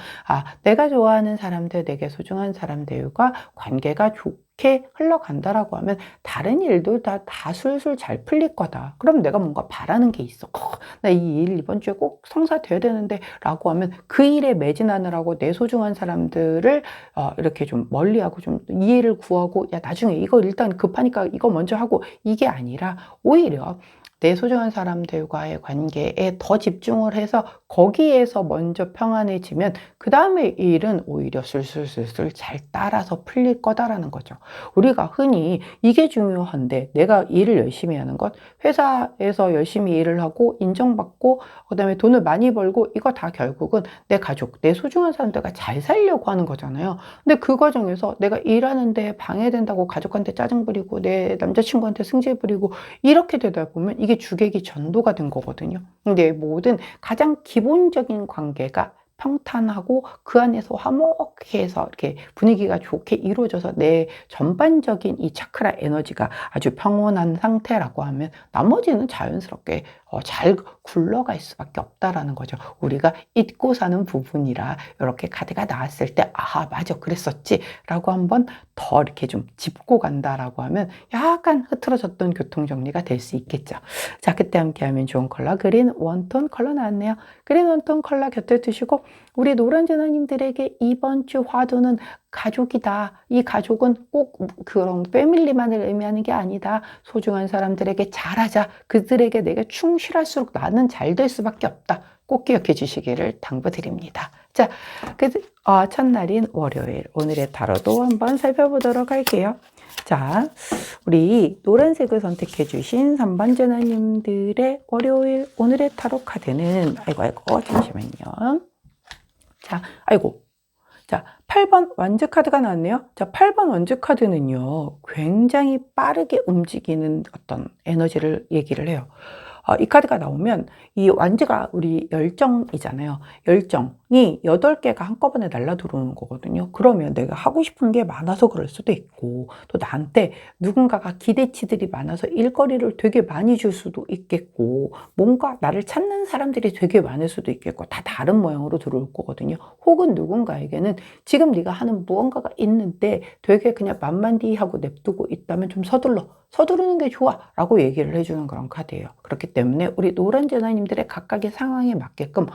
내가 좋아하는 사람들, 내게 소중한 사람들과 관계가 좋게 흘러간다라고 하면 다른 일도 다 술술 잘 풀릴 거다. 그럼 내가 뭔가 바라는 게 있어. 나 이 일 이번 주에 꼭 성사돼야 되는데 라고 하면 그 일에 매진하느라고 내 소중한 사람들을 이렇게 좀 멀리하고 좀 이해를 구하고 나중에 이거 일단 급하니까 이거 먼저 하고 이게 아니라 오히려 내 소중한 사람들과의 관계에 더 집중을 해서 거기에서 먼저 평안해지면 그 다음에 이 일은 오히려 술술술술 잘 따라서 풀릴 거다라는 거죠. 우리가 흔히 이게 중요한데 내가 일을 열심히 하는 것, 회사에서 열심히 일을 하고 인정받고 그다음에 돈을 많이 벌고 이거 다 결국은 내 가족, 내 소중한 사람들과 잘 살려고 하는 거잖아요. 근데 그 과정에서 내가 일하는데 방해된다고 가족한테 짜증 부리고 내 남자친구한테 승질 부리고 이렇게 되다 보면 이게 주객이 전도가 된 거거든요. 근데 모든 가장 기본적인 관계가 평탄하고 그 안에서 화목해서 이렇게 분위기가 좋게 이루어져서 내 전반적인 이 차크라 에너지가 아주 평온한 상태라고 하면 나머지는 자연스럽게 잘 굴러갈 수밖에 없다라는 거죠. 우리가 잊고 사는 부분이라 이렇게 카드가 나왔을 때 아하 맞아 그랬었지 라고 한번 더 이렇게 좀 짚고 간다라고 하면 약간 흐트러졌던 교통정리가 될 수 있겠죠. 자, 그때 함께하면 좋은 컬러 그린 원톤 컬러 나왔네요. 그린 원톤 컬러 곁에 두시고 우리 노란제나님들에게 이번 주 화두는 가족이다. 이 가족은 꼭 그런 패밀리만을 의미하는 게 아니다. 소중한 사람들에게 잘하자. 그들에게 내가 충실할수록 나는 잘 될 수밖에 없다. 꼭 기억해 주시기를 당부드립니다. 자, 첫날인 월요일 오늘의 타로도 한번 살펴보도록 할게요. 자, 우리 노란색을 선택해 주신 3번 제나님들의 월요일 오늘의 타로 카드는 아이고 잠시만요. 자, 자, 8번 완즈 카드가 나왔네요. 자, 8번 완즈 카드는요, 굉장히 빠르게 움직이는 어떤 에너지를 얘기를 해요. 이 카드가 나오면 이 완즈가 우리 열정이잖아요. 열정이 8개가 한꺼번에 날라 들어오는 거거든요. 그러면 내가 하고 싶은 게 많아서 그럴 수도 있고 또 나한테 누군가가 기대치들이 많아서 일거리를 되게 많이 줄 수도 있겠고 뭔가 나를 찾는 사람들이 되게 많을 수도 있겠고 다 다른 모양으로 들어올 거거든요. 혹은 누군가에게는 지금 네가 하는 무언가가 있는데 되게 그냥 만만디하고 냅두고 있다면 좀 서두르는 게 좋아 라고 얘기를 해주는 그런 카드예요. 그렇기 때문에 우리 노란 제나님들의 각각의 상황에 맞게끔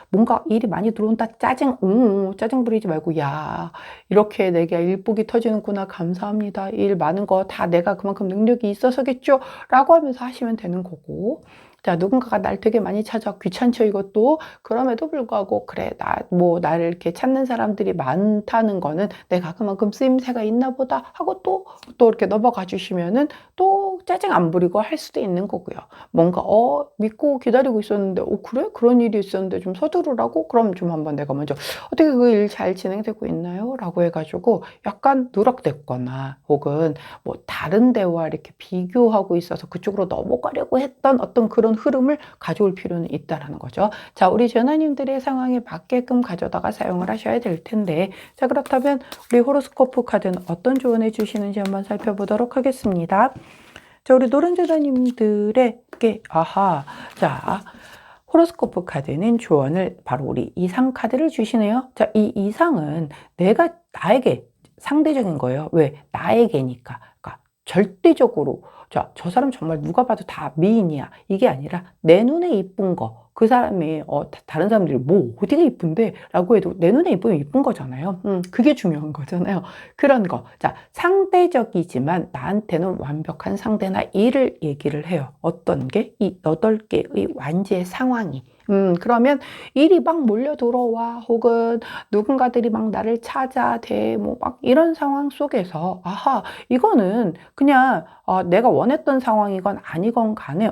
뭔가 일이 많이 들어온다 짜증 부리지 말고 야 이렇게 내게 일복이 터지는구나 감사합니다. 일 많은 거 다 내가 그만큼 능력이 있어서겠죠 라고 하면서 하시면 되는 거고 자, 누군가가 날 되게 많이 찾아 귀찮죠 이것도 그럼에도 불구하고 그래 나를 이렇게 찾는 사람들이 많다는 거는 내가 그만큼 쓰임새가 있나 보다 하고 또 이렇게 넘어가 주시면은 또 짜증 안 부리고 할 수도 있는 거고요. 뭔가 믿고 기다리고 있었는데 그래? 그런 일이 있었는데 좀 서두르라고? 그럼 좀 한번 내가 먼저 어떻게 그 일 잘 진행되고 있나요? 라고 해가지고 약간 누락됐거나 혹은 뭐 다른 데와 이렇게 비교하고 있어서 그쪽으로 넘어가려고 했던 어떤 그런 흐름을 가져올 필요는 있다라는 거죠. 자, 우리 전하님들의 상황에 맞게끔 가져다가 사용을 하셔야 될 텐데 자, 그렇다면 우리 호로스코프 카드는 어떤 조언을 주시는지 한번 살펴보도록 하겠습니다. 자, 우리 노른제자님들에게 자, 호로스코프 카드는 조언을 바로 우리 이상 카드를 주시네요. 자, 이 이상은 나에게 상대적인 거예요. 왜? 나에게니까. 그러니까 절대적으로 자, 저 사람 정말 누가 봐도 다 미인이야. 이게 아니라 내 눈에 이쁜 거. 그 사람이 다른 사람들이 뭐 어디가 이쁜데? 라고 해도 내 눈에 이쁘면 이쁜 거잖아요. 그게 중요한 거잖아요. 그런 거. 자, 상대적이지만 나한테는 완벽한 상대나 일을 얘기를 해요. 어떤 게? 이 8개의 완지의 상황이. 그러면 일이 막 몰려 들어와 혹은 누군가들이 막 나를 찾아 뭐 막 이런 상황 속에서 이거는 그냥 내가 원했던 상황이건 아니건 간에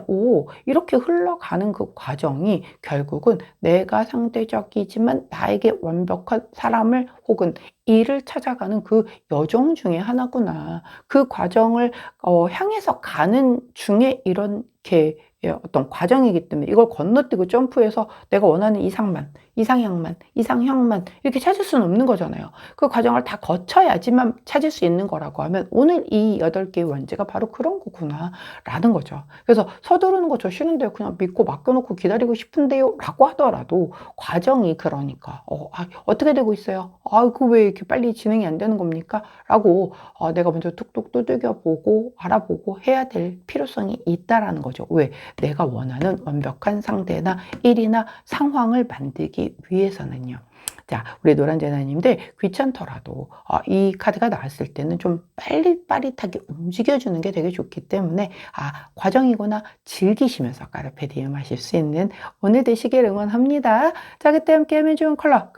이렇게 흘러가는 그 과정이 결국은 내가 상대적이지만 나에게 완벽한 사람을 혹은 일을 찾아가는 그 여정 중에 하나구나. 그 과정을 향해서 가는 중에 이렇게 어떤 과정이기 때문에 이걸 건너뛰고 점프해서 내가 원하는 이상향만 이렇게 찾을 수는 없는 거잖아요. 그 과정을 다 거쳐야지만 찾을 수 있는 거라고 하면 오늘 이 8개의 원죄가 바로 그런 거구나 라는 거죠. 그래서 서두르는 거 저 싫은데요. 그냥 믿고 맡겨놓고 기다리고 싶은데요 라고 하더라도 과정이 그러니까 어떻게 되고 있어요? 왜 이렇게 빨리 진행이 안 되는 겁니까? 라고 내가 먼저 뚝뚝 두들겨 보고 알아보고 해야 될 필요성이 있다라는 거죠. 왜? 내가 원하는 완벽한 상대나 일이나 상황을 만들기 위해서는요. 자, 우리 노란제나님들 귀찮더라도 이 카드가 나왔을 때는 좀 빠릿빠릿하게 움직여주는 게 되게 좋기 때문에 과정이구나 즐기시면서 까르페 디엠 하실 수 있는 오늘 되시길 응원합니다. 자, 그때 함께 하면 좋은 컬러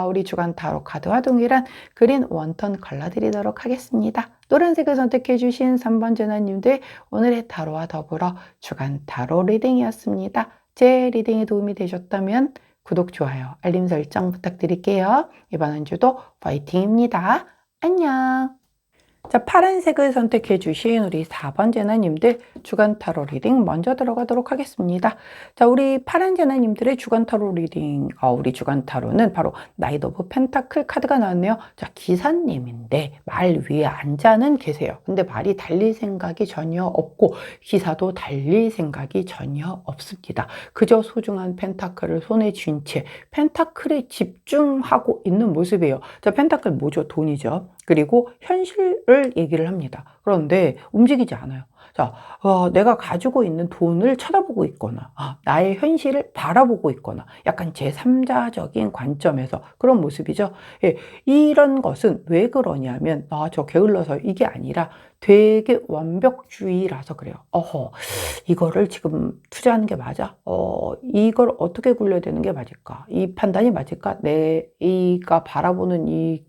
우리 주간 타로 카드와 동일한 그린 원턴 컬러 드리도록 하겠습니다. 노란색을 선택해 주신 3번 제나님들 오늘의 타로와 더불어 주간 타로 리딩이었습니다. 제 리딩이 도움이 되셨다면 구독, 좋아요, 알림 설정 부탁드릴게요. 이번 한 주도 파이팅입니다. 안녕. 자, 파란색을 선택해 주신 우리 4번 제나님들 주간 타로 리딩 먼저 들어가도록 하겠습니다. 자, 우리 파란 제나님들의 주간 타로 리딩, 우리 주간 타로는 바로 나이트 오브 펜타클 카드가 나왔네요. 자, 기사님인데 말 위에 앉아는 계세요. 근데 말이 달릴 생각이 전혀 없고 기사도 달릴 생각이 전혀 없습니다. 그저 소중한 펜타클을 손에 쥔 채 펜타클에 집중하고 있는 모습이에요. 자, 펜타클 뭐죠? 돈이죠. 그리고 현실을 얘기를 합니다. 그런데 움직이지 않아요. 자, 내가 가지고 있는 돈을 쳐다보고 있거나, 나의 현실을 바라보고 있거나, 약간 제3자적인 관점에서 그런 모습이죠. 예, 이런 것은 왜 그러냐면, 저 게을러서 이게 아니라 되게 완벽주의라서 그래요. 이거를 지금 투자하는 게 맞아? 이걸 어떻게 굴려야 되는 게 맞을까? 이 판단이 맞을까? 내가 바라보는 이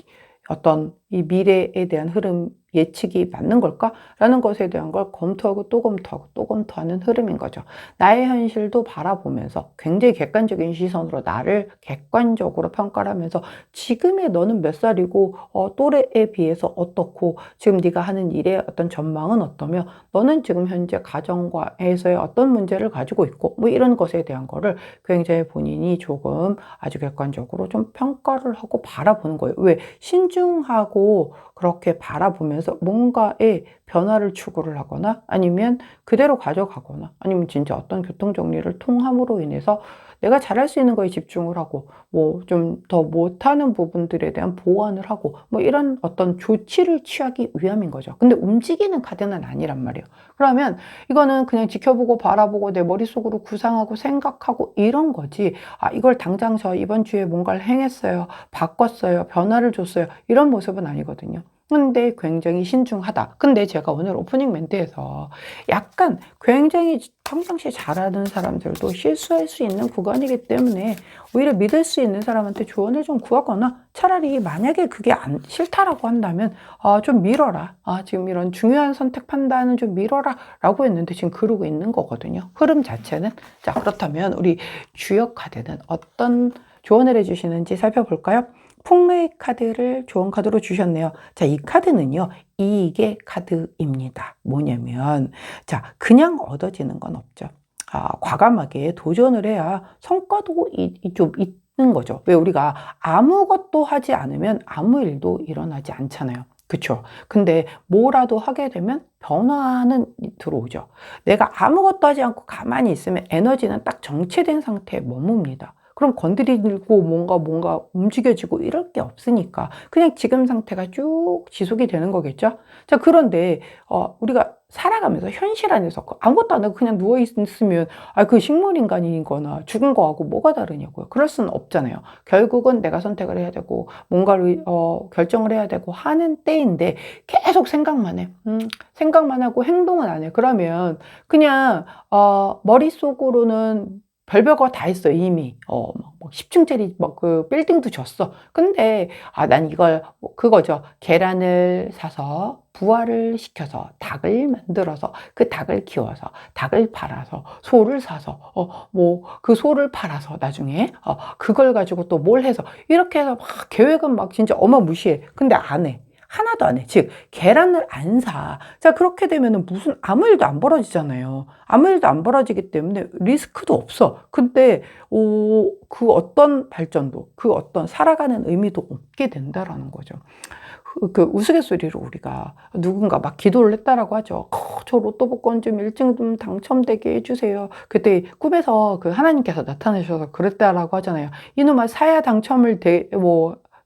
어떤 이 미래에 대한 흐름 예측이 맞는 걸까? 라는 것에 대한 걸 검토하고 또 검토하고 또 검토하는 흐름인 거죠. 나의 현실도 바라보면서 굉장히 객관적인 시선으로 나를 객관적으로 평가를 하면서 지금의 너는 몇 살이고 또래에 비해서 어떻고 지금 네가 하는 일의 어떤 전망은 어떠며 너는 지금 현재 가정과에서의 어떤 문제를 가지고 있고 뭐 이런 것에 대한 거를 굉장히 본인이 조금 아주 객관적으로 좀 평가를 하고 바라보는 거예요. 왜? 신중하고 그렇게 바라보면서 뭔가의 변화를 추구를 하거나 아니면 그대로 가져가거나 아니면 진짜 어떤 교통정리를 통함으로 인해서 내가 잘할 수 있는 거에 집중을 하고 뭐 좀 더 못하는 부분들에 대한 보완을 하고 뭐 이런 어떤 조치를 취하기 위함인 거죠. 근데 움직이는 카드는 아니란 말이에요. 그러면 이거는 그냥 지켜보고 바라보고 내 머릿속으로 구상하고 생각하고 이런 거지. 이걸 당장 저 이번 주에 뭔가를 행했어요. 바꿨어요. 변화를 줬어요. 이런 모습은 아니거든요. 근데 굉장히 신중하다. 근데 제가 오늘 오프닝 멘트에서 약간 굉장히 평상시에 잘하는 사람들도 실수할 수 있는 구간이기 때문에 오히려 믿을 수 있는 사람한테 조언을 좀 구하거나 차라리 만약에 그게 싫다라고 한다면 좀 미뤄라. 지금 이런 중요한 선택 판단은 좀 미뤄라 라고 했는데 지금 그러고 있는 거거든요. 흐름 자체는. 자, 그렇다면 우리 주역 카드는 어떤 조언을 해주시는지 살펴볼까요? 폭로의 카드를 좋은 카드로 주셨네요. 자, 이 카드는요, 이익의 카드입니다. 뭐냐면, 자, 그냥 얻어지는 건 없죠. 과감하게 도전을 해야 성과도 좀 있는 거죠. 왜 우리가 아무것도 하지 않으면 아무 일도 일어나지 않잖아요. 그쵸? 근데 뭐라도 하게 되면 변화는 들어오죠. 내가 아무것도 하지 않고 가만히 있으면 에너지는 딱 정체된 상태에 머뭅니다. 그럼 건드리고 뭔가 움직여지고 이럴 게 없으니까 그냥 지금 상태가 쭉 지속이 되는 거겠죠? 자, 그런데 우리가 살아가면서 현실 안에서 아무것도 안 하고 그냥 누워 있으면 그 식물인간이거나 죽은 거하고 뭐가 다르냐고요. 그럴 수는 없잖아요. 결국은 내가 선택을 해야 되고 뭔가를 결정을 해야 되고 하는 때인데 계속 생각만 해. 생각만 하고 행동은 안 해. 그러면 그냥 머릿속으로는 별별거 다 했어, 이미. 뭐 10층짜리 그 빌딩도 졌어. 근데, 난 이걸, 그거죠. 계란을 사서, 부화를 시켜서, 닭을 만들어서, 그 닭을 키워서, 닭을 팔아서, 소를 사서, 그 소를 팔아서, 나중에, 그걸 가지고 또 뭘 해서, 이렇게 해서 막 계획은 막 진짜 어마무시해. 근데 안 해. 하나도 안 해. 즉, 계란을 안 사. 자, 그렇게 되면은 무슨 아무 일도 안 벌어지잖아요. 아무 일도 안 벌어지기 때문에 리스크도 없어. 근데, 그 어떤 발전도, 그 어떤 살아가는 의미도 없게 된다라는 거죠. 그 우스갯소리로 우리가 누군가 막 기도를 했다라고 하죠. 저 로또 복권 좀 1등 좀 당첨되게 해주세요. 그때 꿈에서 그 하나님께서 나타나셔서 그랬다라고 하잖아요. 이놈아 사야 당첨을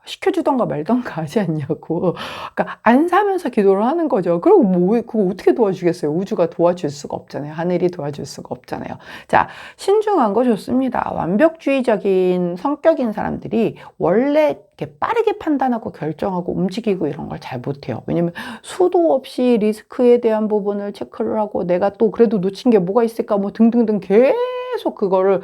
시켜주던가 말던가 하지 않냐고. 그러니까 안 사면서 기도를 하는 거죠. 그리고 그거 어떻게 도와주겠어요? 우주가 도와줄 수가 없잖아요. 하늘이 도와줄 수가 없잖아요. 자, 신중한 거 좋습니다. 완벽주의적인 성격인 사람들이 원래 이렇게 빠르게 판단하고 결정하고 움직이고 이런 걸 잘 못해요. 왜냐면 수도 없이 리스크에 대한 부분을 체크를 하고 내가 또 그래도 놓친 게 뭐가 있을까 뭐 등등등 계속 그거를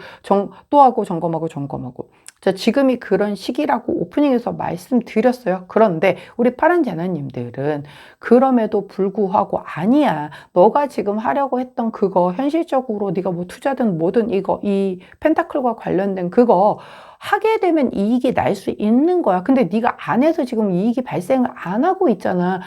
또 하고 점검하고. 자, 지금이 그런 시기라고 오프닝에서 말씀드렸어요. 그런데 우리 파란 제나님들은 그럼에도 불구하고 아니야. 너가 지금 하려고 했던 그거 현실적으로 네가 뭐 투자든 뭐든 이 펜타클과 관련된 그거 하게 되면 이익이 날 수 있는 거야. 근데 네가 안 해서 지금 이익이 발생을 안 하고 있잖아.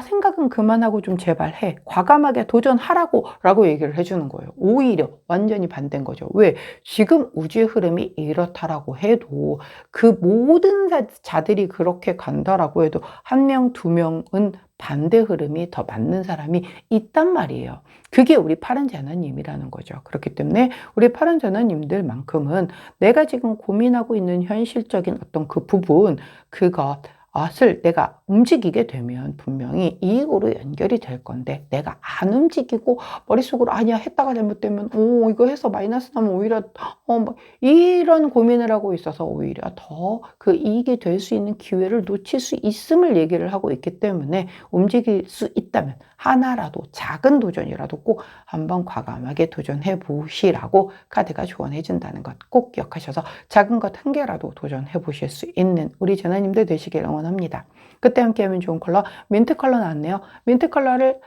생각은 그만하고 좀 제발 해. 과감하게 도전하라고 라고 얘기를 해주는 거예요. 오히려 완전히 반대인 거죠. 왜? 지금 우주의 흐름이 이렇다라고 해도 그 모든 자들이 그렇게 간다라고 해도 한 명, 두 명은 반대 흐름이 더 맞는 사람이 있단 말이에요. 그게 우리 파란 제나님이라는 거죠. 그렇기 때문에 우리 파란 제나님들만큼은 내가 지금 고민하고 있는 현실적인 어떤 그 부분, 그것을 내가 움직이게 되면 분명히 이익으로 연결이 될 건데, 내가 안 움직이고 머릿속으로 아니야 했다가 잘못되면 이거 해서 마이너스 나면 오히려 뭐 이런 고민을 하고 있어서 오히려 더 그 이익이 될 수 있는 기회를 놓칠 수 있음을 얘기를 하고 있기 때문에, 움직일 수 있다면 하나라도 작은 도전이라도 꼭 한번 과감하게 도전해 보시라고 카드가 조언해 준다는 것 꼭 기억하셔서 작은 것 한 개라도 도전해 보실 수 있는 우리 제나님들 되시길 응원합니다. 그때 함께하면 좋은 컬러 민트 컬러 나왔네요. 민트 컬러를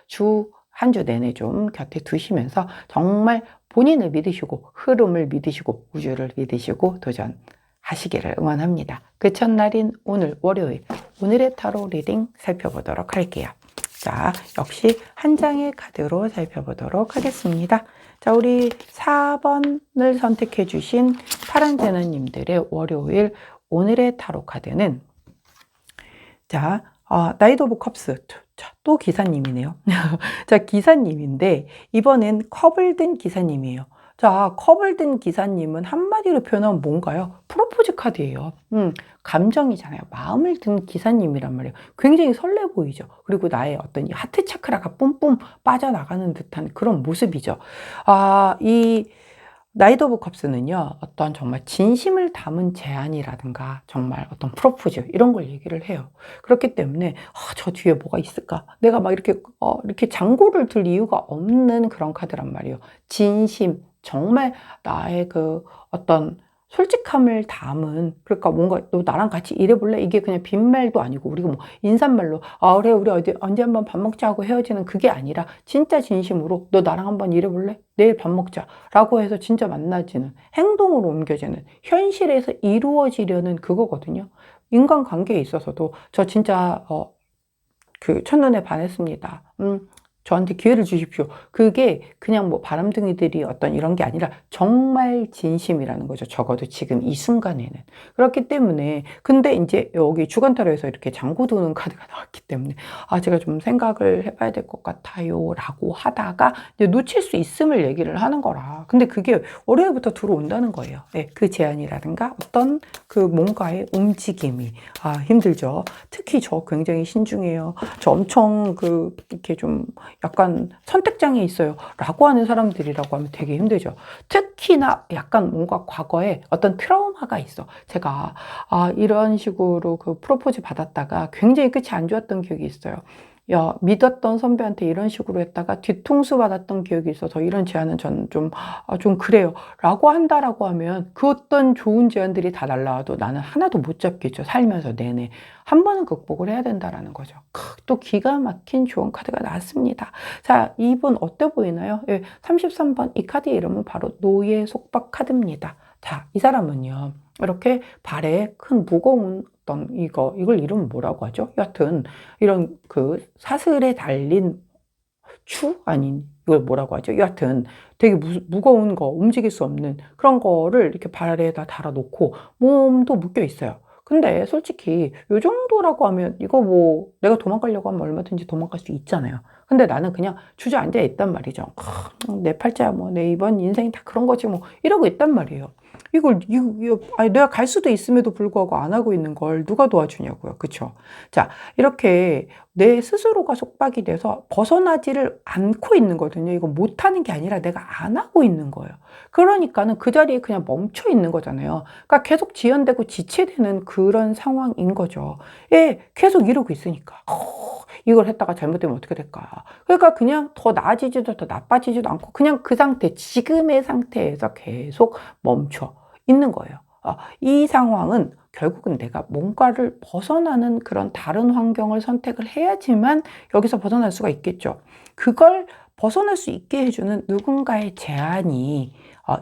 한 주 내내 좀 곁에 두시면서 정말 본인을 믿으시고 흐름을 믿으시고 우주를 믿으시고 도전하시기를 응원합니다. 그 첫날인 오늘 월요일, 오늘의 타로 리딩 살펴보도록 할게요. 자, 역시 한 장의 카드로 살펴보도록 하겠습니다. 자, 우리 4번을 선택해 주신 파란 제너님들의 월요일 오늘의 타로 카드는, 자, 나이트 오브 컵스. 자, 또 기사님이네요. 자, 기사님인데 이번엔 컵을 든 기사님이에요. 자, 컵을 든 기사님은 한마디로 표현하면 뭔가요? 프로포즈 카드예요. 감정이잖아요. 마음을 든 기사님이란 말이에요. 굉장히 설레 보이죠. 그리고 나의 어떤 이 하트 차크라가 뿜뿜 빠져나가는 듯한 그런 모습이죠. 이 나이트 오브 컵스는요, 어떤 정말 진심을 담은 제안이라든가 정말 어떤 프로포즈 이런 걸 얘기를 해요. 그렇기 때문에 저 뒤에 뭐가 있을까? 내가 막 이렇게 장고를 들 이유가 없는 그런 카드란 말이에요. 진심, 정말 나의 그 어떤 솔직함을 담은, 그러니까 뭔가 너 나랑 같이 일해볼래? 이게 그냥 빈말도 아니고, 우리가 뭐 인사말로 그래 우리 언제 한번 밥 먹자 하고 헤어지는 그게 아니라 진짜 진심으로 너 나랑 한번 일해볼래? 내일 밥 먹자 라고 해서 진짜 만나지는, 행동으로 옮겨지는, 현실에서 이루어지려는 그거거든요. 인간관계에 있어서도 저 진짜 첫눈에 반했습니다. 저한테 기회를 주십시오. 그게 그냥 뭐 바람둥이들이 어떤 이런 게 아니라 정말 진심이라는 거죠. 적어도 지금 이 순간에는. 그렇기 때문에, 근데 이제 여기 주간타로에서 이렇게 장구 두는 카드가 나왔기 때문에 제가 좀 생각을 해봐야 될 것 같아요 라고 하다가 이제 놓칠 수 있음을 얘기를 하는 거라. 근데 그게 월요일부터 들어온다는 거예요. 네, 그 제안이라든가 어떤 그 뭔가의 움직임이 힘들죠. 특히 저 굉장히 신중해요. 저 엄청 이렇게 좀 약간 선택장애 있어요 라고 하는 사람들이라고 하면 되게 힘들죠. 특히나 약간 뭔가 과거에 어떤 트라우마가 있어. 제가 이런 식으로 그 프로포즈 받았다가 굉장히 끝이 안 좋았던 기억이 있어요. 믿었던 선배한테 이런 식으로 했다가 뒤통수 받았던 기억이 있어서 이런 제안은 저는 좀 그래요 라고 한다라고 하면, 그 어떤 좋은 제안들이 다 날라와도 나는 하나도 못 잡겠죠. 살면서 내내 한 번은 극복을 해야 된다라는 거죠. 또 기가 막힌 좋은 카드가 나왔습니다. 자, 이분 어때 보이나요? 33번 이 카드의 이름은 바로 노예 속박 카드입니다. 자, 이 사람은요, 이렇게 발에 큰 무거운 어떤 이걸 이름은 뭐라고 하죠? 여하튼 이런 그 사슬에 달린 추? 아닌 이걸 뭐라고 하죠? 여하튼 되게 무거운 거, 움직일 수 없는 그런 거를 이렇게 발에다 달아놓고 몸도 묶여 있어요. 근데 솔직히 이 정도라고 하면 이거 뭐 내가 도망가려고 하면 얼마든지 도망갈 수 있잖아요. 근데 나는 그냥 주저앉아 있단 말이죠. 내 팔자야 뭐 내 이번 인생이 다 그런 거지 뭐 이러고 있단 말이에요. 내가 갈 수도 있음에도 불구하고 안 하고 있는 걸 누가 도와주냐고요. 그쵸? 자, 이렇게 내 스스로가 속박이 돼서 벗어나지를 않고 있는 거거든요. 이거 못하는 게 아니라 내가 안 하고 있는 거예요. 그러니까는 그 자리에 그냥 멈춰 있는 거잖아요. 그러니까 계속 지연되고 지체되는 그런 상황인 거죠. 계속 이러고 있으니까. 이걸 했다가 잘못되면 어떻게 될까? 그러니까 그냥 더 나아지지도 더 나빠지지도 않고 그냥 그 상태, 지금의 상태에서 계속 멈춰 있는 거예요. 이 상황은 결국은 내가 뭔가를 벗어나는 그런 다른 환경을 선택을 해야지만 여기서 벗어날 수가 있겠죠. 그걸 벗어날 수 있게 해주는 누군가의 제안이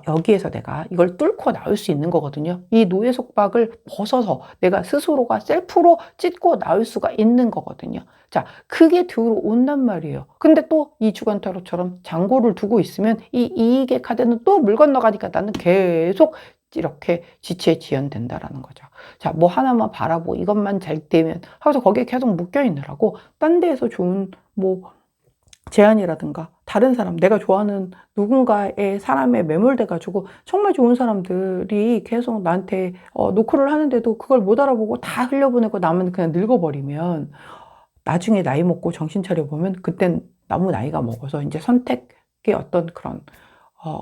여기에서 내가 이걸 뚫고 나올 수 있는 거거든요. 이 노예 속박을 벗어서 내가 스스로가 셀프로 찢고 나올 수가 있는 거거든요. 자, 그게 들어온단 말이에요. 근데 또 이 주간 타로처럼 잔고를 두고 있으면 이 이익의 카드는 또 물 건너가니까 나는 계속 이렇게 지체에 지연된다라는 거죠. 자, 뭐 하나만 바라보고 이것만 잘 되면 하고서 거기에 계속 묶여 있느라고 딴 데에서 좋은 뭐 제안이라든가 다른 사람, 내가 좋아하는 누군가의 사람에 매몰돼 가지고 정말 좋은 사람들이 계속 나한테 노크를 하는데도 그걸 못 알아보고 다 흘려보내고 나만 그냥 늙어버리면 나중에 나이 먹고 정신 차려 보면 그땐 너무 나이가 먹어서 이제 선택의 어떤 그런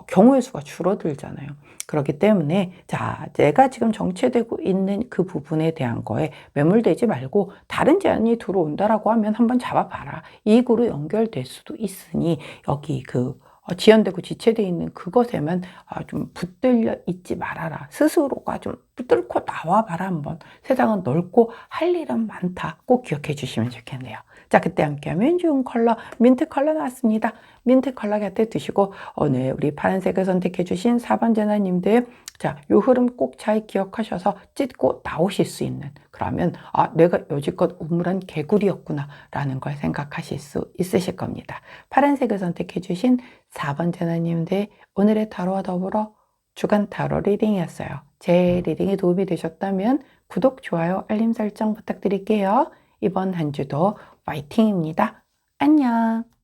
경우의 수가 줄어들잖아요. 그렇기 때문에 자, 내가 지금 정체되고 있는 그 부분에 대한 거에 매몰되지 말고 다른 제안이 들어온다라고 하면 한번 잡아봐라. 이익으로 연결될 수도 있으니 여기 그 지연되고 지체되어 있는 그것에만 좀 붙들려 있지 말아라. 스스로가 좀 뚫고 나와봐라 한번. 세상은 넓고 할 일은 많다. 꼭 기억해 주시면 좋겠네요. 자, 그때 함께하면 좋은 컬러 민트 컬러 나왔습니다. 민트 컬러 곁에 두시고 오늘 우리 파란색을 선택해 주신 4번 제나님들, 자, 요 흐름 꼭 잘 기억하셔서 찢고 나오실 수 있는, 그러면 내가 여지껏 우물한 개구리였구나 라는 걸 생각하실 수 있으실 겁니다. 파란색을 선택해 주신 4번 제나님들, 오늘의 타로와 더불어 주간 타로 리딩이었어요. 제 리딩이 도움이 되셨다면 구독, 좋아요, 알림 설정 부탁드릴게요. 이번 한 주도 파이팅입니다. 안녕.